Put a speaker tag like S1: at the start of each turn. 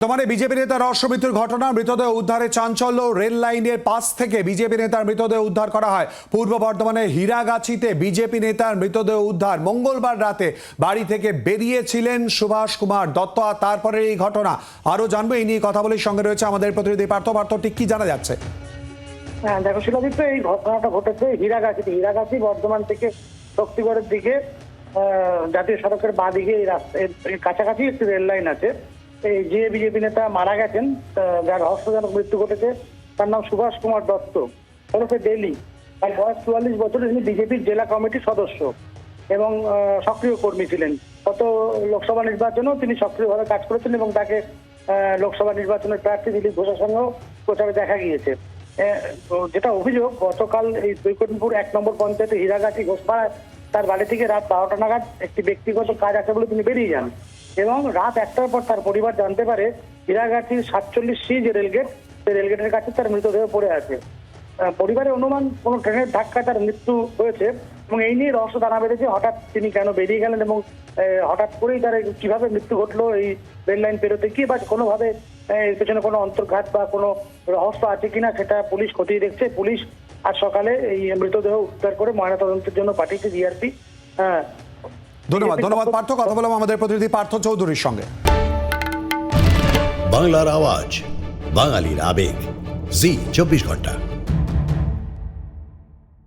S1: বর্তমানে বিজেপি নেতার রহস্য মৃত্যুর ঘটনা, মৃতদেহ উদ্ধারে চাঞ্চল্য। রেল লাইনের পাশ থেকে বিজেপি নেতার মৃতদেহ উদ্ধার করা হয়। পূর্ব বর্ধমানের হীরাগাছিতে বিজেপি নেতার মৃতদেহ উদ্ধার। মঙ্গলবার রাতে বাড়ি থেকে বেরিয়েছিলেন সুভাষ কুমার দত্ত, আর তারপরে এই ঘটনা। আরো জানবো এই নিয়ে কথা বলে সঙ্গে রয়েছে আমাদের প্রতিনিধি পার্থ। ঠিক কি জানা যাচ্ছে?
S2: হ্যাঁ দেখো শিলাদিত্য, এই ঘটনাটা ঘটেছে হীরাগাছিতে। হীরাগাছি বর্ধমান থেকে শক্তিগড়ের দিকে জাতীয় সড়কের বাঁ দিকে এই রাস্তার কাছাকাছি একটি রেল লাইন আছে। এই যে বিজেপি নেতা মারা গেছেন, যার রহস্যজনক মৃত্যু ঘটেছে, তার নাম সুভাষ কুমার দত্ত ওরফে ডেলি। তার বয়স 44 বছর। তিনি বিজেপির জেলা কমিটির সদস্য এবং সক্রিয় কর্মী ছিলেন। গত লোকসভা নির্বাচনেও তিনি সক্রিয়ভাবে কাজ করেছেন এবং তাকে লোকসভা নির্বাচনের প্রার্থী দিলীপ ঘোষের সঙ্গেও প্রচারে দেখা গিয়েছে। যেটা অভিযোগ, গতকাল এই বৈকুণ্ঠপুর 1 নম্বর পঞ্চায়েতে হীরাগাছি ঘোষপাড়ায় তার বাড়ি থেকে রাত 12টা নাগাদ একটি ব্যক্তিগত কাজ আছে বলে তিনি বেরিয়ে যান এবং রাত 1টার পর তার পরিবার জানতে পারে হীরাগাছির 47C যে রেলগেট, সেই রেলগেটের কাছে তার মৃতদেহ পড়ে আছে। পরিবারের অনুমান কোনো ট্রেনের ধাক্কায় তার মৃত্যু হয়েছে এবং এই নিয়ে রহস্য দানা বেঁধেছে। হঠাৎ তিনি কেন বেরিয়ে গেলেন এবং হঠাৎ করেই তার কিভাবে মৃত্যু ঘটলো এই রেল লাইন পেরোতে গিয়ে, বা কোনোভাবে এর পেছনে কোনো অন্তর্ঘাত বা কোনো রহস্য আছে কিনা সেটা পুলিশ খতিয়ে দেখছে। পুলিশ আজ সকালে এই মৃতদেহ উদ্ধার করে ময়নাতদন্তের জন্য পাঠিয়েছে জিআরপি।
S1: ধন্যবাদ পার্থ। কথা বললাম আমাদের প্রতিনিধি পার্থ চৌধুরীর সঙ্গে।
S3: বাংলার আওয়াজ, বাঙালির আবেগ, জি 24 ঘন্টা।